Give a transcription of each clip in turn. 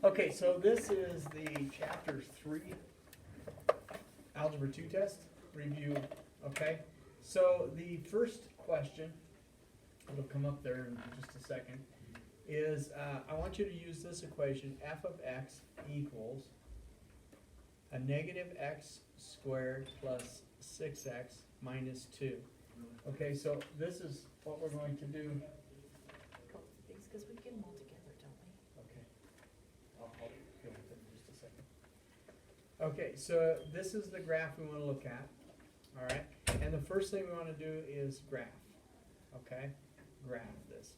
Okay, so this is the chapter 3 Algebra 2 test review, okay? So the first question, it'll come up there in just a second, is I want you to use this equation, f of x equals a negative x squared plus 6x minus 2. Okay, so this is what we're going to do. Couple of things, because we get them all together, don't we? Okay. I'll deal with it in just a second. Okay, so this is the graph we want to look at, all right? And the first thing we want to do is graph, okay? Graph this.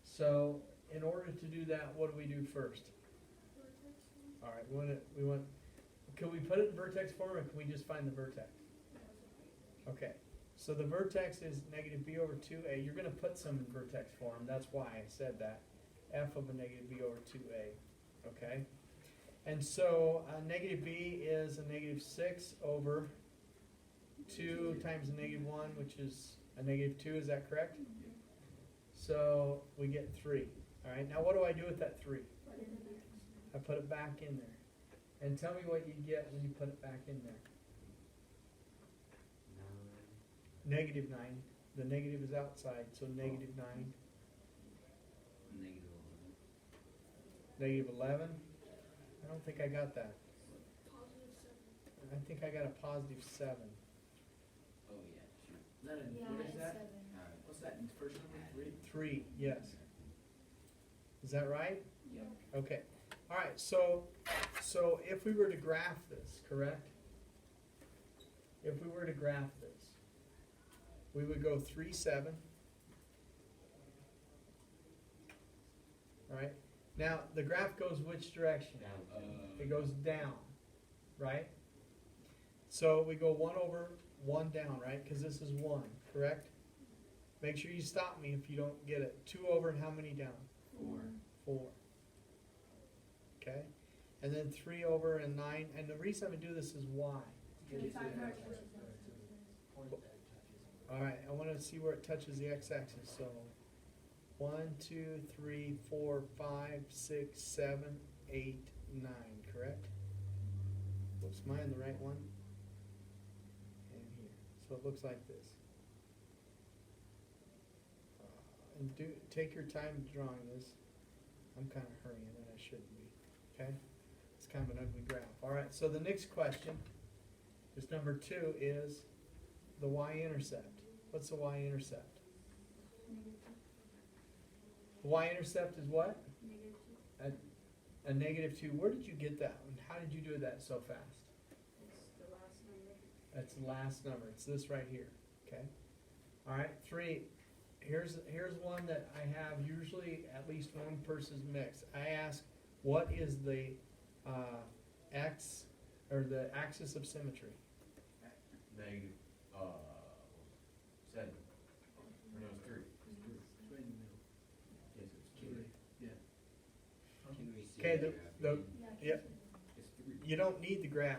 So in order to do that, what do we do first? All right, can we put it in vertex form, or can we just find the vertex? Okay, so the vertex is negative b over 2a. You're going to put some in vertex form. That's why I said that. F of a negative b over 2a, okay? And so negative b is a negative 6 over 2 times a negative 1, which is a negative 2. Is that correct? So we get 3. All right, now what do I do with that 3? I put it back in there. And tell me what you get when you put it back in there. Negative 9. The negative is outside, so negative 9. Negative 11. I don't think I got that. I think I got a positive 7. Oh, yeah, sure. What is that? What's that in first number? 3? 3, yes. Is that right? Yep. Okay. All right, so if we were to graph this, correct? If we were to graph this, we would go 3, 7. All right. Now, the graph goes which direction? It goes down, right? So we go 1 over 1 down, right? Because this is 1, correct? Make sure you stop me if you don't get it. 2 over and how many down? 4. Okay? And then 3 over and 9. And the reason I'm going to do this is why? All right, I want to see where it touches the x-axis. So 1, 2, 3, 4, 5, 6, 7, 8, 9, correct? Whoops, am I on the right one? And here. So it looks like this. And take your time drawing this. I'm kind of hurrying and I shouldn't be. Okay? It's kind of an ugly graph. All right, so the next question, is number 2, is the y-intercept. What's the y-intercept? The y-intercept is what? A negative 2. Where did you get that one? How did you do that so fast? It's the last number. That's the last number. It's this right here. Okay? All right, 3. Here's one that I have usually at least one person's mix. I ask, what is the x, or the axis of symmetry? Negative, 7. Or no, it's 3. It's 3. It's right in the middle. Yes, it's 3. Yeah. Can we see Okay, the yeah, It's 3. you don't need the graph.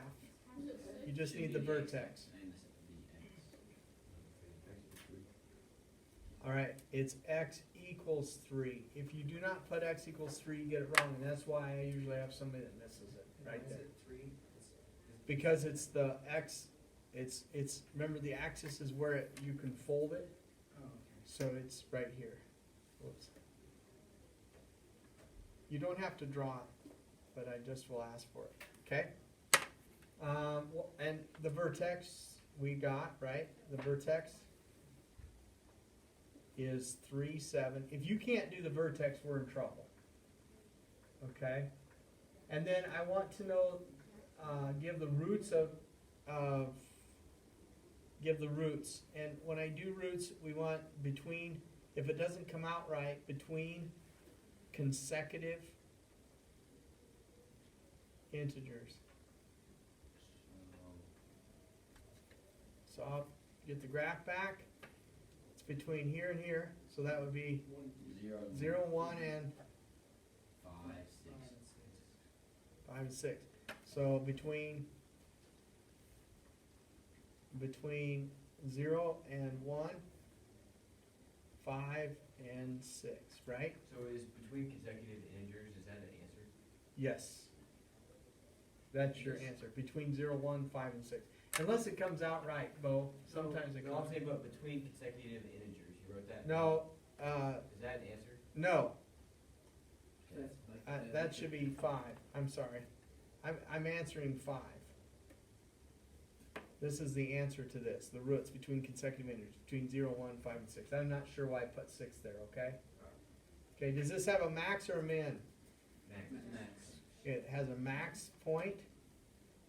You just need the vertex. All right, it's x equals 3. If you do not put x equals 3, you get it wrong, and that's why I usually have somebody that misses it right there. Because it's the x, it's remember the axis is where you can fold it, so it's right here. Whoops. You don't have to draw it, but I just will ask for it, okay? And the vertex we got, right? The vertex is 3, 7. If you can't do the vertex, we're in trouble. Okay? And then I want to know, give the roots give the roots. And when I do roots, we want between, if it doesn't come out right, between consecutive integers. So I'll get the graph back. Between here and here, so that would be 0, 1, and 5 and 6. So between 0 and 1, 5 and 6, right? So is between consecutive integers, is that an answer? Yes. That's your answer, between 0, 1, 5, and 6. Unless it comes out right, Bo, sometimes it No, I'm comes. saying about between consecutive integers, you wrote that? No, Is that an answer? no, Okay. that should be 5, I'm sorry. I'm answering 5. This is the answer to this, the roots between consecutive integers, between 0, 1, 5, and 6. I'm not sure why I put 6 there, okay? Okay, does this have a max or a min? Max. It has a max point,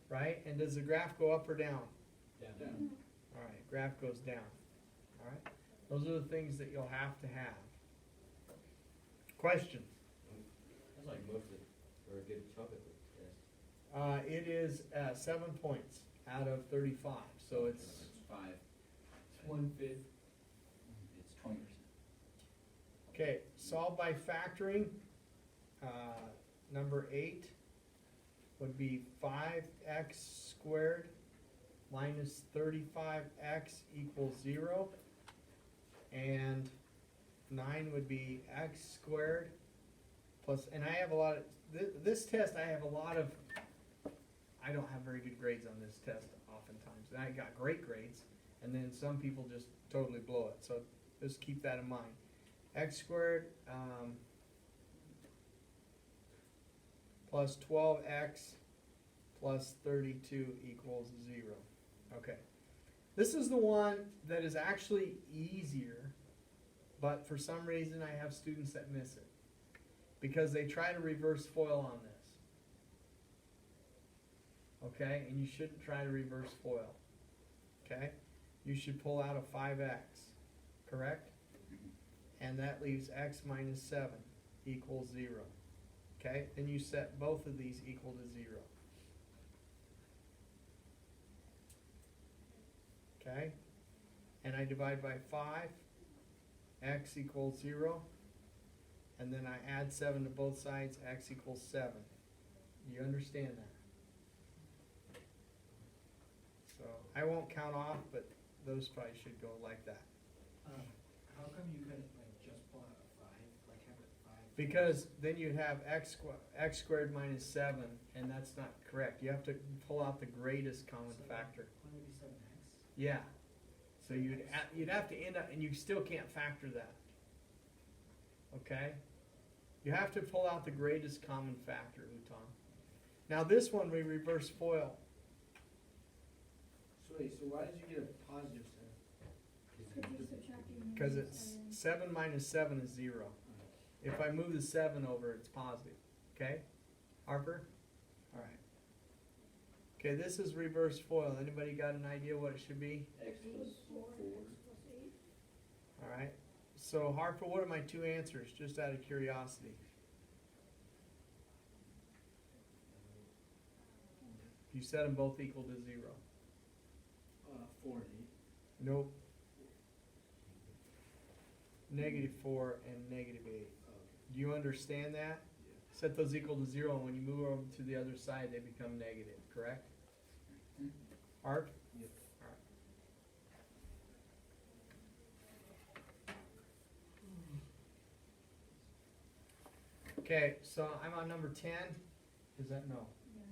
right? And does the graph go up or down? Down. All right, graph goes down. All right, those are the things that you'll have to have. Question? That's like most of, for a good chunk of the test. It is 7 points out of 35, so it's It's 5. It's 1/5. It's 20%. okay. Solve by factoring. Number 8 would be 5x squared minus 35x equals 0, and 9 would be x squared plus, and I have a lot of, this test I have a lot of, I don't have very good grades on this test oftentimes, and I got great grades, and then some people just totally blow it, so just keep that in mind. X squared, plus 12x plus 32 equals 0. Okay. This is the one that is actually easier, but for some reason I have students that miss it because they try to reverse FOIL on this. Okay, and you shouldn't try to reverse FOIL. Okay, you should pull out a 5x, correct? And that leaves x minus 7 equals 0. Okay, then you set both of these equal to 0. Okay, and I divide by 5, x equals 0, and then I add 7 to both sides, x equals 7. Do you understand that? So I won't count off, but those probably should go like that. How come you couldn't like just pull out a 5, like have it 5? Because then you'd have x squared minus 7, and that's not correct. You have to pull out the greatest common factor. Wouldn't it be 7x? Yeah. So you'd have to end up, and you still can't factor that. Okay? You have to pull out the greatest common factor, Uton. Now this one we reverse FOIL. So wait, so why did you get a positive 7? Because you're subtracting. Because it's 7 minus 7 is 0. If I move the 7 over, it's positive. Okay? Harper? Alright. Okay, this is reverse FOIL. Anybody got an idea what it should be? X plus 4. X plus 8. Alright. So Harper, what are my two answers, just out of curiosity? You set them both equal to 0. 4 and 8. Nope. -4 and -8. Okay. Do you understand that? Yeah. Set those equal to 0, and when you move over to the other side, they become negative, correct? Art? Yep. Alright. Okay, so I'm on number 10. Is that no?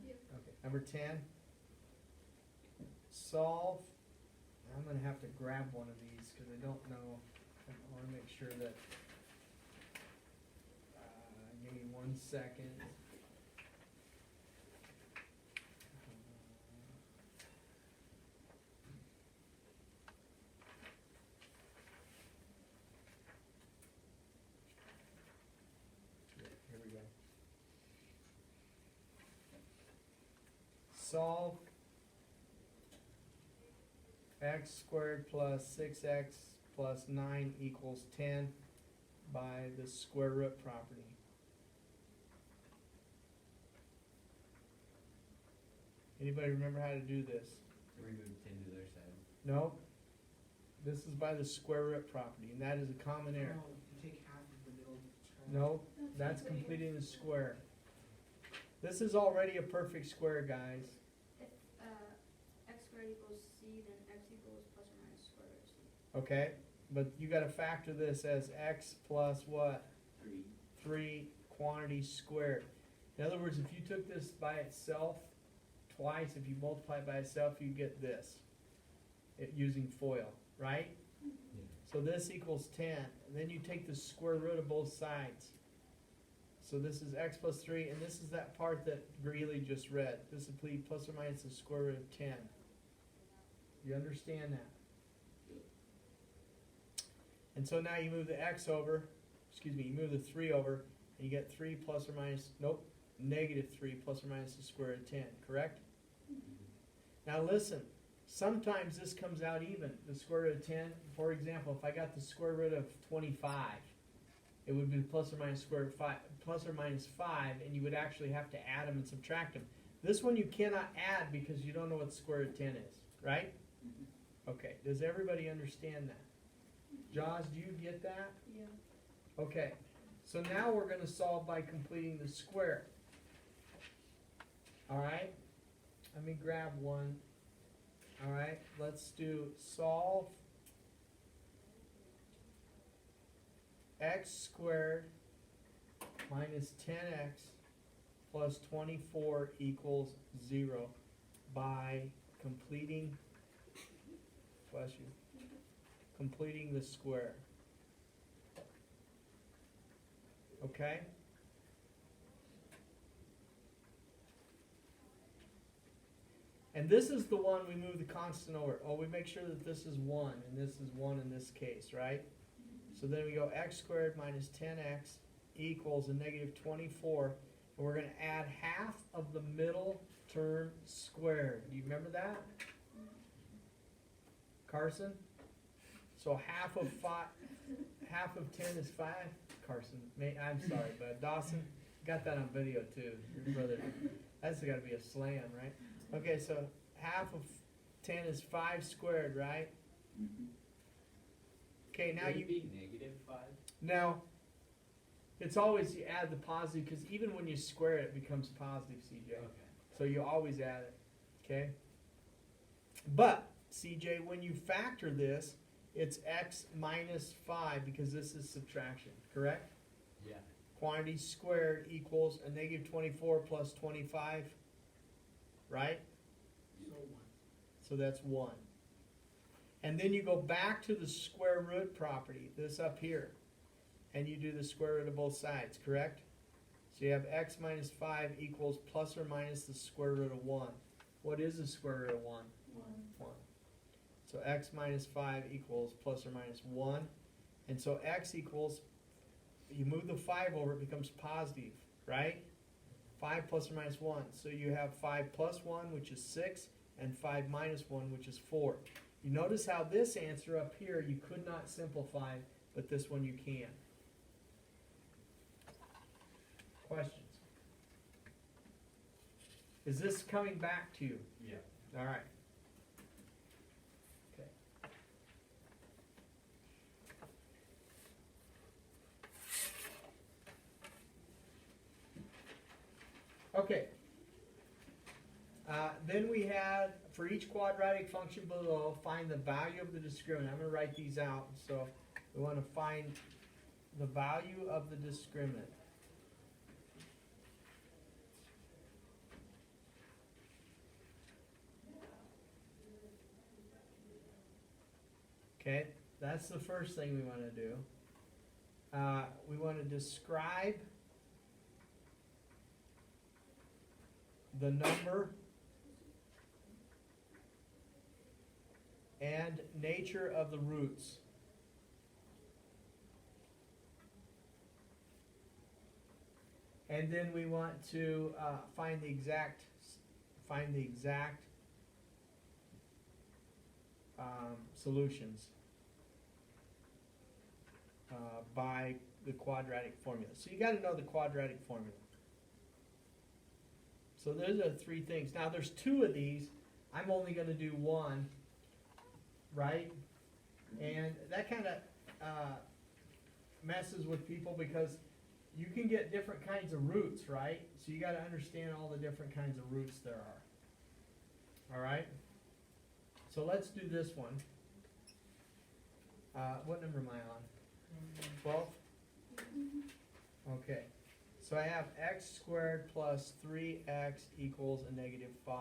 Yep. Okay, number 10. Solve. I'm gonna have to grab one of these because I don't know. I wanna make sure that. Give me 1 second. Here we go. Solve x squared plus 6x plus 9 equals 10 by the square root property. Anybody remember how to do this? To remove 10 to the other side. No? This is by the square root property, and that is a common error. No, you take half of the middle term. No, that's completing the square. This is already a perfect square, guys. If x squared equals c, then x equals plus or minus square root of c. Okay, but you gotta factor this as x plus what? 3. 3 quantity squared. In other words, if you took this by itself twice, if you multiply it by itself, you get this, using FOIL, right? Yeah. So this equals 10, and then you take the square root of both sides. So this is x plus 3, and this is that part that Greeley just read. This would be plus or minus the square root of 10. You understand that? And so now you move the x over, you move the 3 over, and you get 3 plus or minus, nope, negative 3 plus or minus the square root of 10, correct? Now listen, sometimes this comes out even, the square root of 10. For example, if I got the square root of 25, it would be plus or minus square root of 5, plus or minus 5, and you would actually have to add them and subtract them. This one you cannot add because you don't know what the square root of 10 is, right? Okay, does everybody understand that? Jaws, do you get that? Yeah. Okay, so now we're going to solve by completing the square. Alright, let me grab one. Alright, let's do solve x squared minus 10x plus 24 equals 0 by completing, bless you, completing the square. Okay? And this is the one we move the constant over. Oh, we make sure that this is 1, and this is 1 in this case, right? So then we go x squared minus 10x equals a negative 24. And we're going to add half of the middle term squared. Do you remember that? Carson? So half of 10 is 5? Carson, I'm sorry, but Dawson, got that on video too. Your brother, that's got to be a slam, right? Okay, so half of 10 is 5 squared, right? Okay, now Would you it be negative 5? now. It's always you add the positive because even when you square it, it becomes positive, CJ. Okay. So you always add it, okay? But CJ, when you factor this, it's x minus 5 because this is subtraction, correct? Yeah. Quantity squared equals a negative 24 plus 25, right? So 1. So that's 1. And then you go back to the square root property, this up here, and you do the square root of both sides, correct? So you have x minus 5 equals plus or minus the square root of 1. What is the square root of 1? 1. So x minus 5 equals plus or minus 1. And so x equals, you move the 5 over, it becomes positive, right? 5 plus or minus 1. So you have 5 plus 1, which is 6, and 5 minus 1, which is 4. You notice how this answer up here you could not simplify, but this one you can. Questions? Is this coming back to you? Yeah. All right. Okay. Okay. Then we had, for each quadratic function below, find the value of the discriminant. I'm going to write these out. So we want to find the value of the discriminant. Okay, that's the first thing we want to do. We want to describe the number and nature of the roots. And then we want to find the exact solutions by the quadratic formula. So you got to know the quadratic formula. So those are 3 things. Now there's 2 of these. I'm only going to do 1, right? And that kind of messes with people because you can get different kinds of roots, right? So you got to understand all the different kinds of roots there are. All right? So let's do this one. What number am I on? 12? Okay. So I have x squared plus 3x equals a negative 5.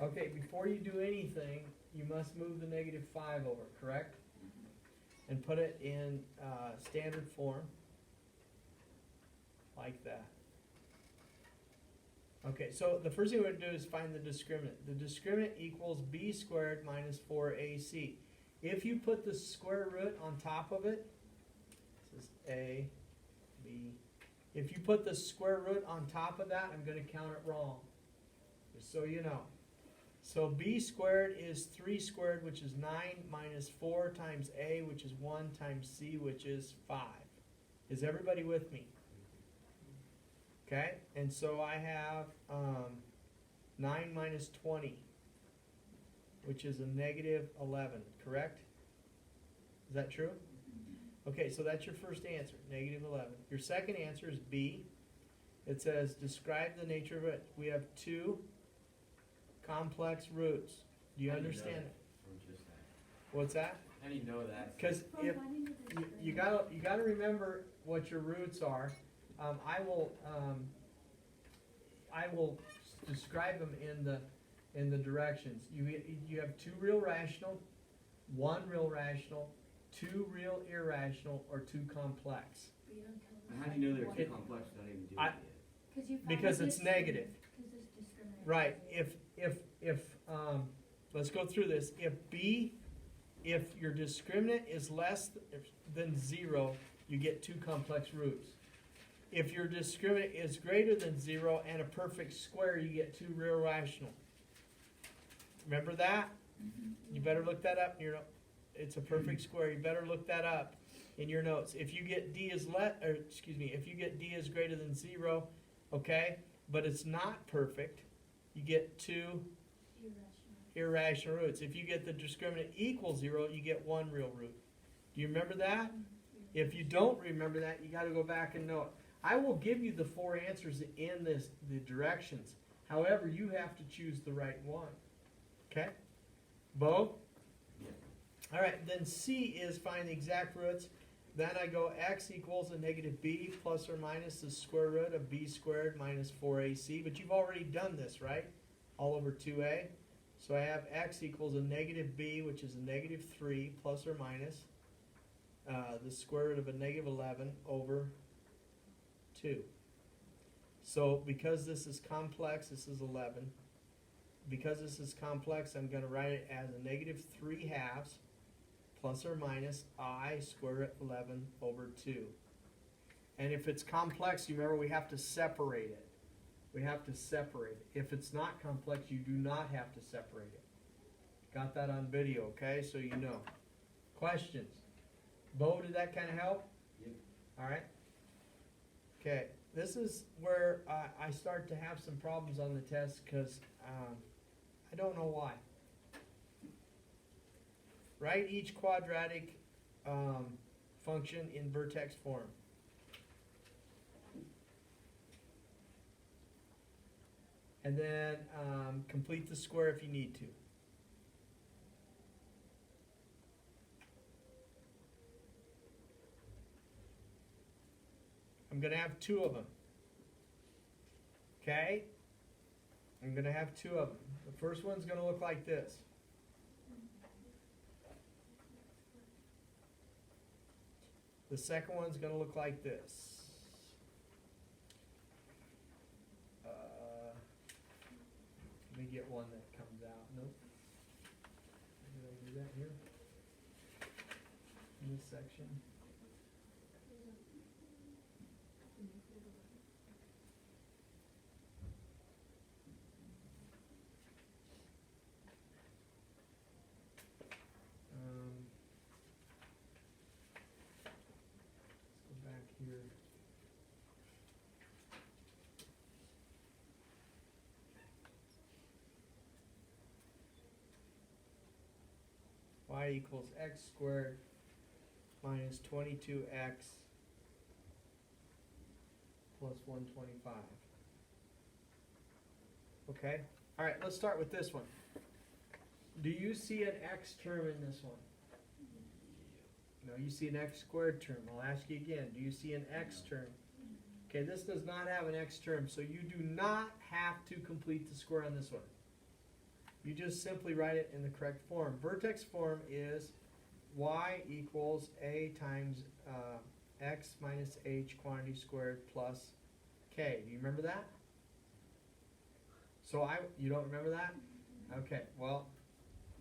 Okay, before you do anything, you must move the negative 5 over, correct? And put it in standard form, like that. Okay, so the first thing we're going to do is find the discriminant. The discriminant equals b squared minus 4ac. If you put the square root on top of it, this is a, b. If you put the square root on top of that, I'm going to count it wrong, just so you know. So b squared is 3 squared, which is 9, minus 4 times a, which is 1, times c, which is 5. Is everybody with me? Okay, and so I have 9 minus 20, which is a negative 11, correct? Is that true? Okay, so that's your first answer, negative 11. Your second answer is B. It says, describe the nature of it. We have 2 complex roots. Do you How do know understand that it? from just that? What's that? How do you know that? Because From if finding the you discriminant. gotta remember what your roots are. I will describe them in the directions. You have 2 real rational, 1 real rational, 2 real irrational, or 2 complex. But you don't tell And us how do you know they're what- too complex without even doing I- it yet? Cause you found Because the it's negative. Cause it's discriminant. Right, if let's go through this. If your discriminant is less than 0, you get 2 complex roots. If your discriminant is greater than 0 and a perfect square, you get 2 real rational. Remember that? You better look that up in your, it's a perfect square, you better look that up in your notes. If you get if you get d is greater than 0, okay, but it's not perfect, you get 2 Irrational. irrational roots. If you get the discriminant equals 0, you get 1 real root. Do you remember that? If you don't remember that, you gotta go back and know it. I will give you the 4 answers in the directions. However, you have to choose the right one. Okay? Bo? Yeah. All right, then C is find the exact roots. Then I go x equals a negative b plus or minus the square root of b squared minus 4ac. But you've already done this, right? All over 2a. So I have x equals a negative b, which is a negative 3 plus or minus the square root of a negative 11 over 2. So because this is complex, this is 11. Because this is complex, I'm going to write it as a negative 3 halves plus or minus I square root 11 over 2. And if it's complex, you remember we have to separate it. We have to separate it. If it's not complex, you do not have to separate it. Got that on video, okay? So you know. Questions? Bo, did that kind of help? Yep. All right. Okay, this is where I start to have some problems on the test because I don't know why. Write each quadratic function in vertex form. And then complete the square if you need to. I'm going to have 2 of them. Okay? I'm going to have 2 of them. The first one's going to look like this. The second one's going to look like this. Let me get one that comes out. Nope. Did I do that here? In this section? Let's go back here. Y equals x squared minus 22x plus 125. Okay? All right, let's start with this one. Do you see an x term in this one? No, you see an x squared term. I'll ask you again. Do you see an x term? Okay, this does not have an x term, so you do not have to complete the square on this one. You just simply write it in the correct form. Vertex form is y equals a times x minus h quantity squared plus k. Do you remember that? So you don't remember that? Okay, well,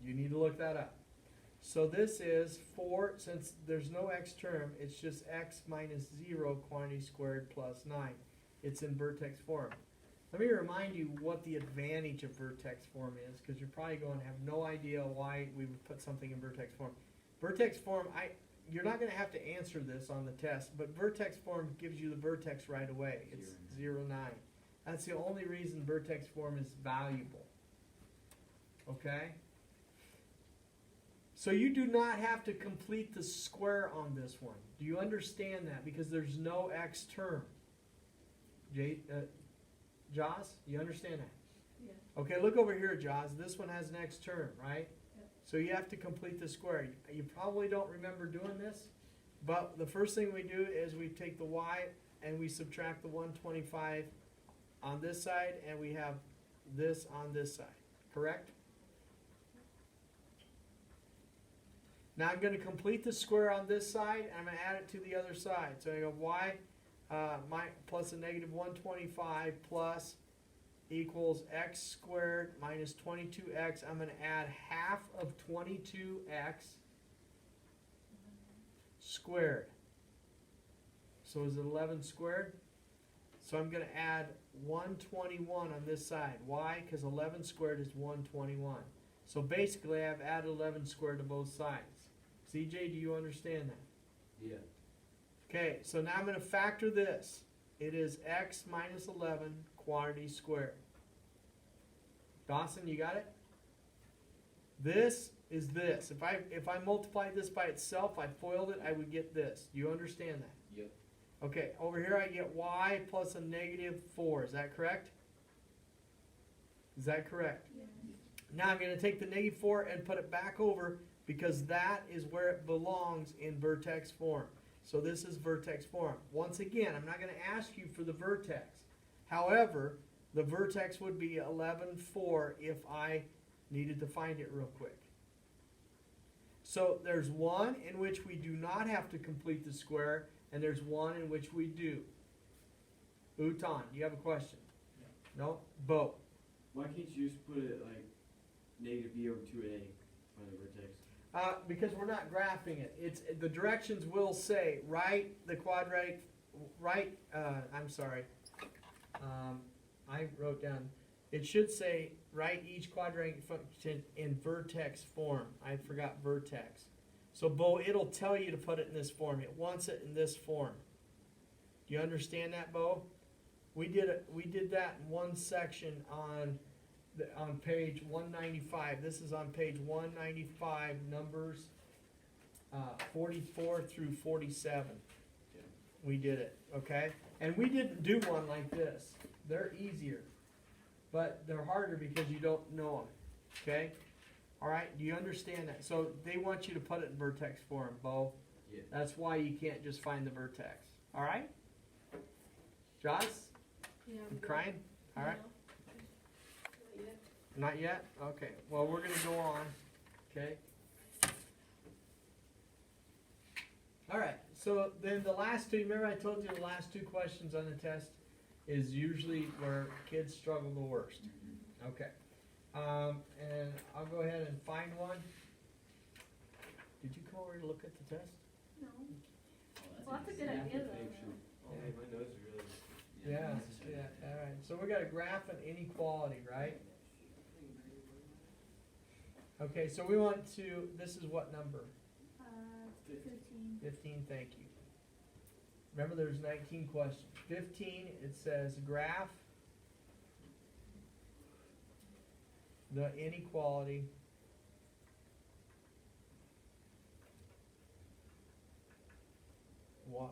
you need to look that up. So this is 4, since there's no x term, it's just x minus 0 quantity squared plus 9. It's in vertex form. Let me remind you what the advantage of vertex form is, because you're probably going to have no idea why we would put something in vertex form. Vertex form, you're not going to have to answer this on the test, but vertex form gives you the vertex right away. It's 0, 9. That's the only reason vertex form is valuable. Okay? So you do not have to complete the square on this one. Do you understand that? Because there's no x term. Jaws, you understand that? Yeah. Okay, look over here, Jaws. This one has an x term, right? Yep. So you have to complete the square. You probably don't remember doing this, but the first thing we do is we take the y and we subtract the 125 on this side, and we have this on this side, correct? Now I'm going to complete the square on this side, and I'm going to add it to the other side. So I go y plus a negative 125 plus equals x squared minus 22x. I'm going to add half of 22x squared. So is it 11 squared? So I'm going to add 121 on this side. Why? Because 11 squared is 121. So basically I've added 11 squared to both sides. CJ, do you understand that? Yeah. Okay, so now I'm going to factor this. It is x minus 11 quantity squared. Dawson, you got it? This is this. If I multiplied this by itself, I FOILed it, I would get this. Do you understand that? Yep. Okay, over here I get y plus a negative 4. Is that correct? Is that correct? Yes. Now I'm going to take the negative 4 and put it back over, because that is where it belongs in vertex form. So this is vertex form. Once again, I'm not going to ask you for the vertex. However, the vertex would be 11, 4 if I needed to find it real quick. So there's one in which we do not have to complete the square, and there's one in which we do. Utan, you have a question? No? Bo? Why can't you just put it like negative b over 2a by the vertex? Because we're not graphing it. It's the directions will say write the quadratic, I wrote down, it should say write each quadratic function in vertex form. I forgot vertex. So Bo, it'll tell you to put it in this form. It wants it in this form. Do you understand that, Bo? We did that in one section on page 195. This is on page 195, numbers 44 through 47. Yeah. We did it, okay? And we didn't do one like this. They're easier, but they're harder because you don't know them, okay? All right, do you understand that? So they want you to put it in vertex form, Bo. Yeah. That's why you can't just find the vertex. All right? Joss? Yeah. You crying? All right. No. Not yet. Not yet? Okay. Well, we're going to go on. Okay. All right. So then the last two, remember I told you the last two questions on the test is usually where kids struggle the worst. Okay. And I'll go ahead and find one. Did you come over to look at the test? No. Oh, Well, that's a good idea though. Oh, hey, my nose is really. Yeah. All right. So we got a graph of inequality, right? Okay. So we want to, this is what number? 15. 15, thank you. Remember there's 19 questions. 15, it says graph the inequality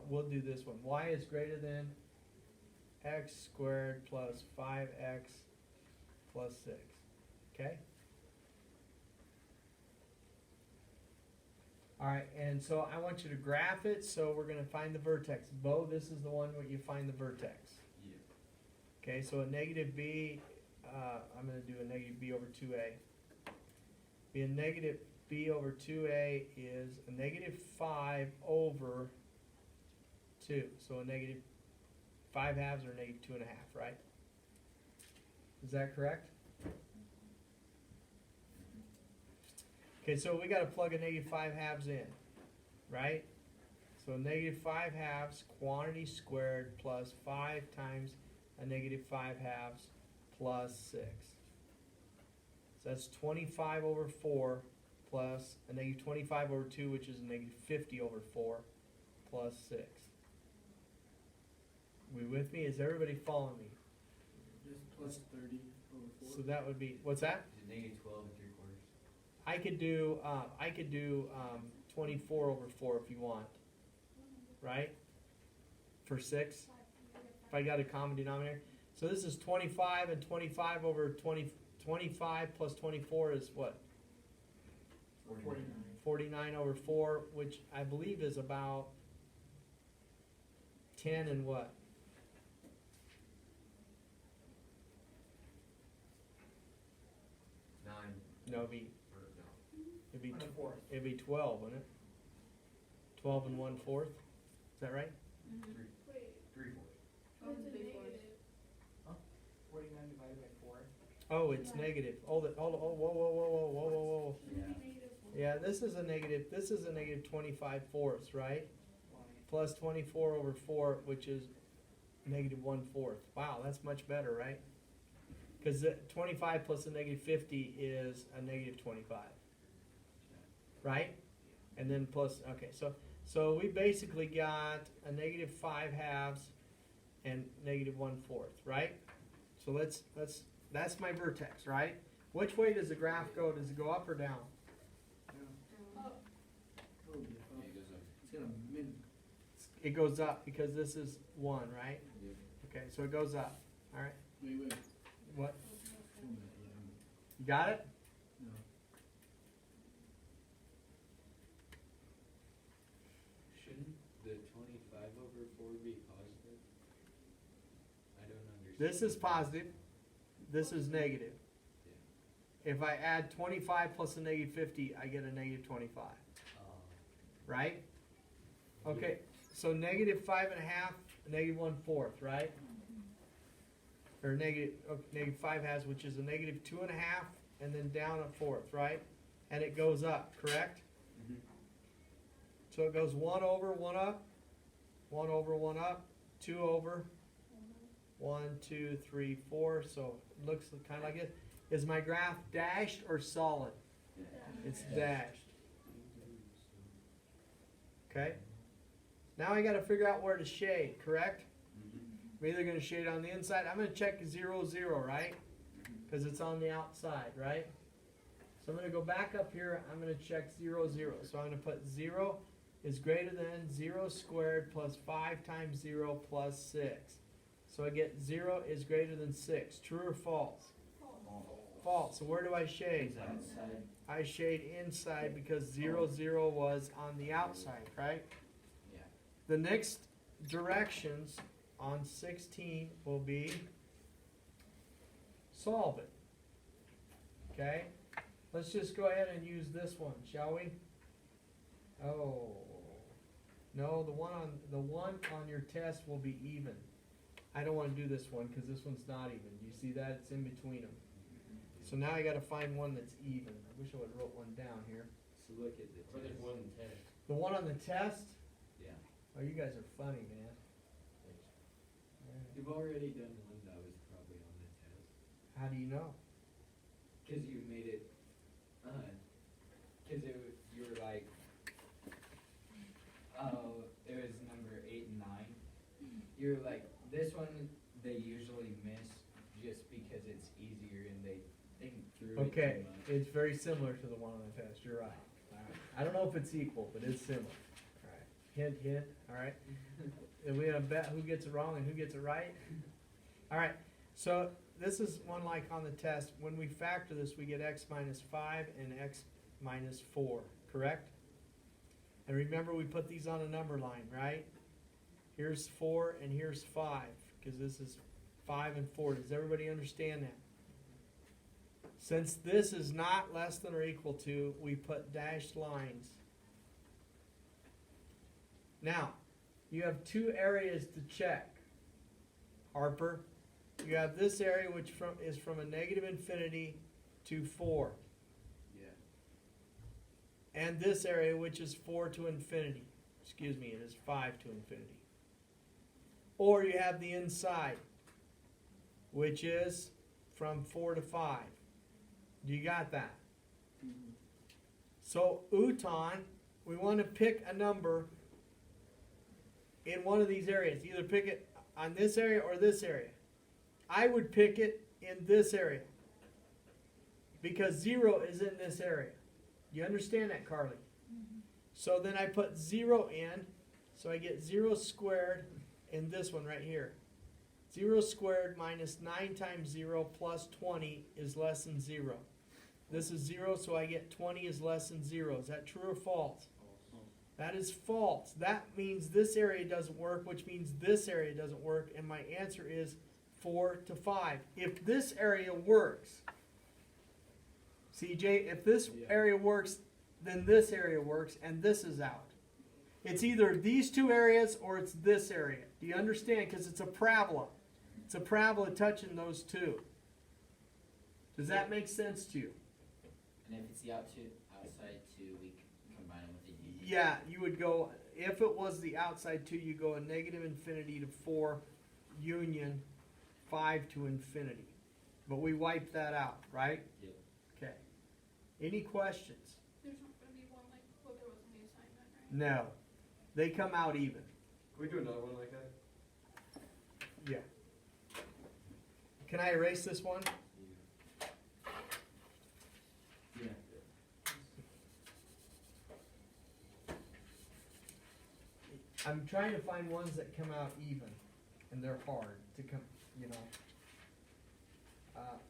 we'll do this one. Y is greater than x squared plus 5x plus 6. Okay? Alright, and so I want you to graph it, so we're gonna find the vertex. Bo, this is the one where you find the vertex. Yeah. Okay, so a negative b, I'm gonna do a negative b over 2a. Be a negative b over 2a is a negative 5 over 2. So a negative 5 halves or negative 2 1/2, right? Is that correct? Okay, so we gotta plug a negative 5 halves in, right? So negative 5 halves, quantity squared, plus 5 times a negative 5 halves, plus 6. So that's 25 over 4, plus a negative 25 over 2, which is a negative 50 over 4, plus 6. We with me? Is everybody following me? Just plus 30 over 4. So that would be, what's that? Is it negative 12 and 3/4? I could do 24 over 4 if you want, right? For 6, if I got a common denominator. So this is 25 and 25 over 20, 25 plus 24 is what? 49. 49 over 4, which I believe is about 10 and what? No, it'd be 12, wouldn't it? 12 and 1/4. Is that right? Mm-hmm. Wait, 3/4. oh, it's a negative. 49 divided by 4. Oh, it's negative. Oh, whoa. Shouldn't it be negative one? Yeah, this is a negative 25 fourths, right? Why? Plus 24 over 4, which is negative 1/4. Wow, that's much better, right? Because 25 plus a negative 50 is a negative 25, right? And then plus, okay, so we basically got a negative 5 halves and negative 1/4, right? So that's my vertex, right? Which way does the graph go? Does it go up or down? Oh, Oh, yeah. Yeah, it goes up. It's gonna min. It goes up because this is 1, right? Yep. Okay, so it goes up, all right? Wait. What? Show me that, yeah. You got it? No. Shouldn't the 25 over 4 be positive? I don't understand. This is positive, this is negative. If I add 25 plus a negative 50, I get a negative 25, right? Okay, so negative 5 1/2, negative 1/4, right? Or negative 5 halves, which is a negative 2 1/2, and then down 1/4, right? And it goes up, correct? Mhm. So it goes 1 over, 1 up, 1 over, 1 up, 2 over, 1, 2, 3, 4. So it looks kind of like it. Is my graph dashed or solid? It's dashed. Okay? Now I got to figure out where to shade, correct? Mhm. I'm either going to shade on the inside. I'm going to check 0, 0, right? Because it's on the outside, right? So I'm going to go back up here. I'm going to check 0, 0. So I'm going to put 0 is greater than 0 squared plus 5 times 0 plus 6. So I get 0 is greater than 6. True or false? False. So where do I shade? Outside. I shade inside because 0, 0 was on the outside, right? Yeah. The next directions on 16 will be solve it. Okay? Let's just go ahead and use this one, shall we? Oh. No, the one on your test will be even. I don't want to do this one because this one's not even. You see that? It's in between them. So now I got to find one that's even. I wish I would have wrote one down here. So look at the Or there's test. one in 10. The one on the test? Yeah. Oh, you guys are funny, man. You've already done one that was probably on the test. How do you know? Cause you made it, cause you were like, oh, it was number 8 and 9. You were like, this one they usually miss just because it's easier and they think through Okay, it too much. it's very similar to the one on the test. You're right. All right. I don't know if it's equal, but it's similar. All right. Hint, hint. All right. And we're gonna bet who gets it wrong and who gets it right. All right. So this is one like on the test. When we factor this, we get x minus 5 and x minus 4. Correct? And remember, we put these on a number line, right? Here's 4 and here's 5, because this is 5 and 4. Does everybody understand that? Since this is not less than or equal to, we put dashed lines. Now, you have two areas to check, Harper. You have this area which is from a negative infinity to 4. Yeah. And this area which is 4 to infinity. Excuse me, it is 5 to infinity. Or you have the inside, which is from 4 to 5. Do you got that? So, Uton, we want to pick a number in one of these areas. Either pick it on this area or this area. I would pick it in this area, because 0 is in this area. You understand that, Carly? So then I put 0 in, so I get 0 squared in this one right here. 0 squared minus 9 times 0 plus 20 is less than 0. This is 0, so I get 20 is less than 0. Is that true or false? That is false. That means this area doesn't work, which means this area doesn't work, and my answer is 4 to 5. If this area works, CJ, if this area works, then this area works, and this is out. It's either these two areas or it's this area. Do you understand? Because it's a parabola. It's a parabola touching those two. Does that make sense to you? And if it's the outside two, we can combine them with the union. Yeah, you would go, if it was the outside 2, you go a negative infinity to 4, union 5 to infinity. But we wiped that out, right? Yep. Okay. Any questions? There's not gonna be one like what there was in the assignment, right? No. They come out even. Can we do another one like that? Yeah. Can I erase this one? Yeah. I'm trying to find ones that come out even, and they're hard to come, you know.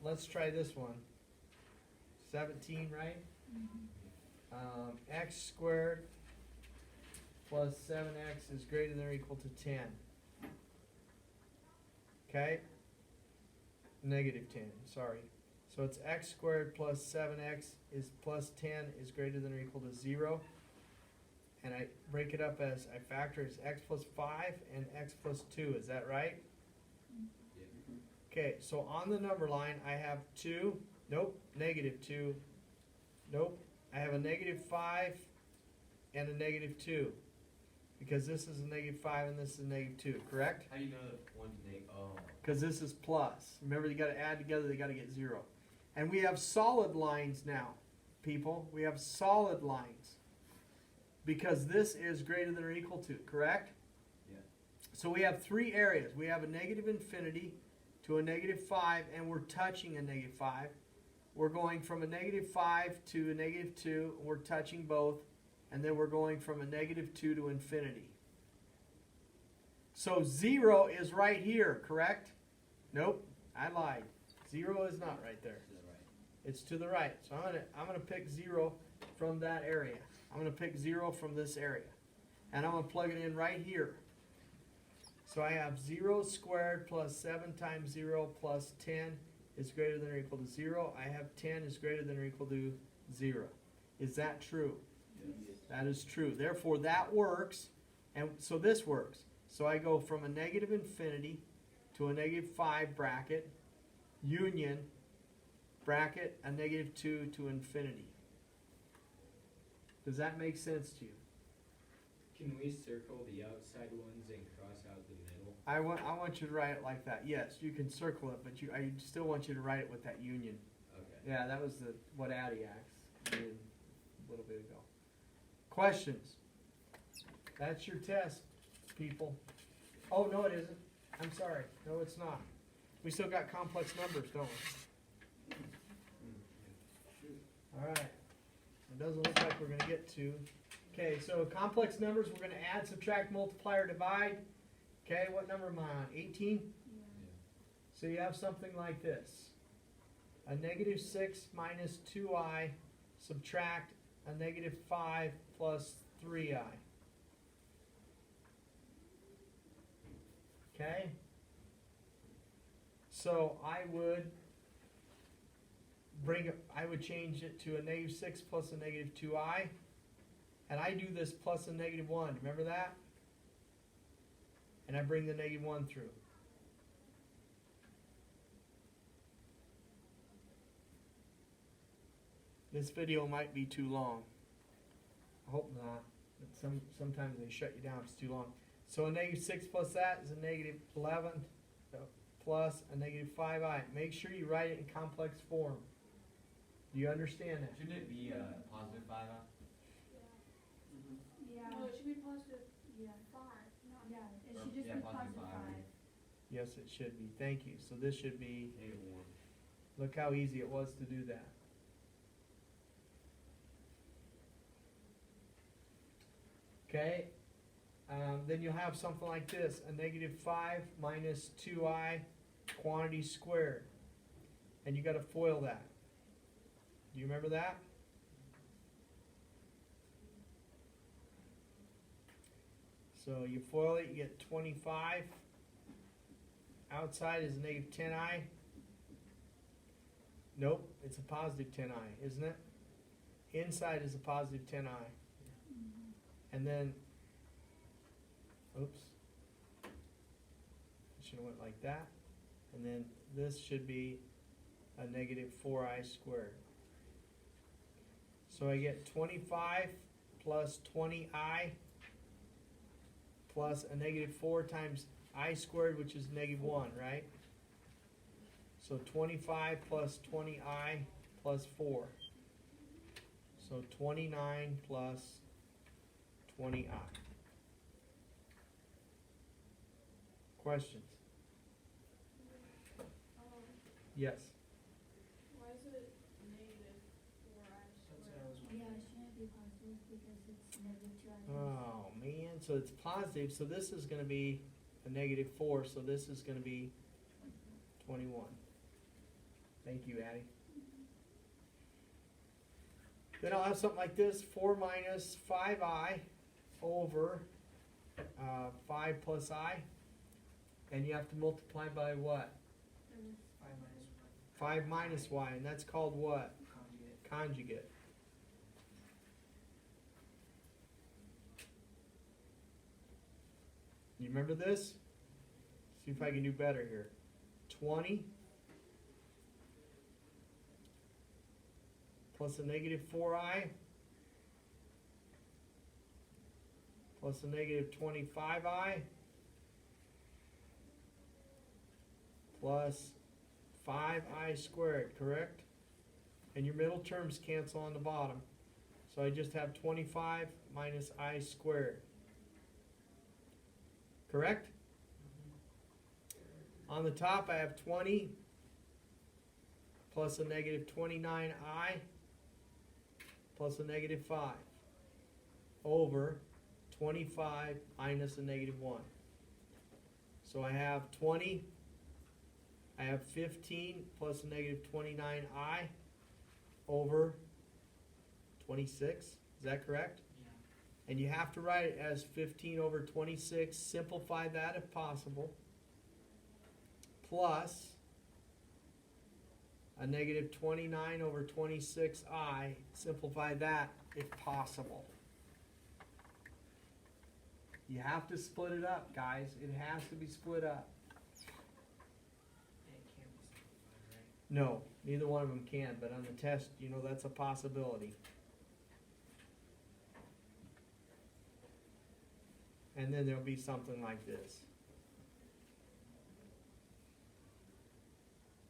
Let's try this one. 17, right? X squared plus 7x is greater than or equal to 10. Okay? Negative 10, sorry. So it's x squared plus 7x is plus 10 is greater than or equal to 0. And I break it up as, I factor as x plus 5 and x plus 2. Is that right? Okay, so on the number line, I have 2. Nope. Negative 2. Nope. I have a negative 5 and a negative 2. Because this is a negative 5 and this is a negative 2, correct? How do you know that one's negative? Oh. Because this is plus. Remember, you got to add together, they got to get 0. And we have solid lines now, people. We have solid lines. Because this is greater than or equal to, correct? Yeah. So we have three areas. We have a negative infinity to a negative 5, and we're touching a negative 5. We're going from a negative 5 to a negative 2, we're touching both, and then we're going from a negative 2 to infinity. So 0 is right here, correct? Nope, I lied. 0 is not right there. To the right. It's to the right. So I'm gonna pick 0 from that area. I'm gonna pick 0 from this area. And I'm gonna plug it in right here. So I have 0 squared plus 7 times 0 plus 10 is greater than or equal to 0. I have 10 is greater than or equal to 0. Is that true? Yes. That is true. Therefore, that works, and so this works. So I go from a negative infinity to a negative 5 bracket, union, bracket, a negative 2 to infinity. Does that make sense to you? Can we circle the outside ones and cross out the middle? I want you to write it like that. Yes, you can circle it, but I still want you to write it with that union. Okay. Yeah, that was what Adiax did a little bit ago. Questions? That's your test, people. Oh, no, it isn't. I'm sorry. No, it's not. We still got complex numbers, don't we? All right. It doesn't look like we're going to get to. Okay, so complex numbers, we're going to add, subtract, multiply, or divide. Okay, what number am I on? 18? So you have something like this. A negative 6 minus 2i subtract a negative 5 plus 3i. Okay? So I would I would change it to a -6 plus a -2i. And I do this plus a -1, remember that? And I bring the -1 through. This video might be too long. I hope not, but sometimes they shut you down if it's too long. So a -6 plus that is a -11 plus a -5i. Make sure you write it in complex form. Do you understand that? Shouldn't it be positive 5? Yeah. No, it should be positive, yeah, 5, not. Yeah, It Or- should just yeah, be positive positive five. 5. Yes, it should be. Thank you. So this should be, -1. look how easy it was to do that. Okay, then you'll have something like this, a -5 minus 2i quantity squared. And you gotta FOIL that. Do you remember that? So you FOIL it, you get 25. Outside is a -10i. Nope, it's a positive 10i, isn't it? Inside is a positive 10i. And then, oops, should have went like that. And then this should be a -4i squared. So I get 25 plus 20i plus a -4 times I squared, which is -1, right? So 25 plus 20i plus 4. So 29 plus 20i. Questions? Yes. Why is it negative 4i That's squared? what I was Yeah, wondering. shouldn't it be positive because it's -2i? Oh man, so it's positive, so this is gonna be a -4, so this is gonna be 21. Thank you, Addie. Then I'll have something like this, 4 minus 5i over 5 plus i. And you have to multiply by what? 5 minus 5 minus y, and that's called what? 1, conjugate. Conjugate. You remember this? See if I can do better here. 20 plus a -4i plus a -25i plus 5i squared, correct? And your middle terms cancel on the bottom. So I just have 25 minus I squared. Correct? On the top I have 20 plus a -29i plus a -5 over 25 minus a -1. So I have 20, I have 15 plus a -29i over 26, is that correct? Yeah. And you have to write it as 15 over 26, simplify that if possible, plus a -29 over 26i, simplify that if possible. You have to split it up, guys, it has to be split up. It can't be simplified, right? No, neither one of them can, but on the test, you know, that's a possibility. And then there'll be something like this,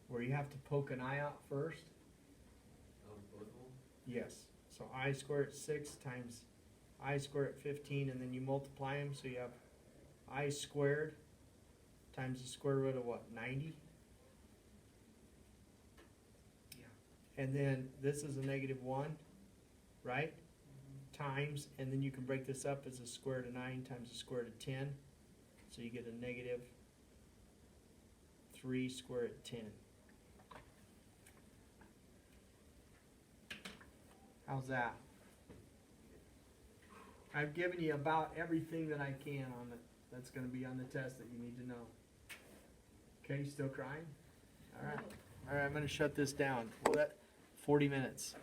where you have to poke an eye out first. Oh, both of them? Yes, so I squared 6 times I squared 15, and then you multiply them, so you have I squared times the square root of what, 90? Yeah. And then this is a -1, right? Times, and then you can break this up as a square root of 9 times the square root of 10. So you get a -3 square root of 10. How's that? I've given you about everything that I can on it, that's gonna be on the test that you need to know. Okay, you still crying? Alright, alright, I'm gonna shut this down. Well, that, 40 minutes.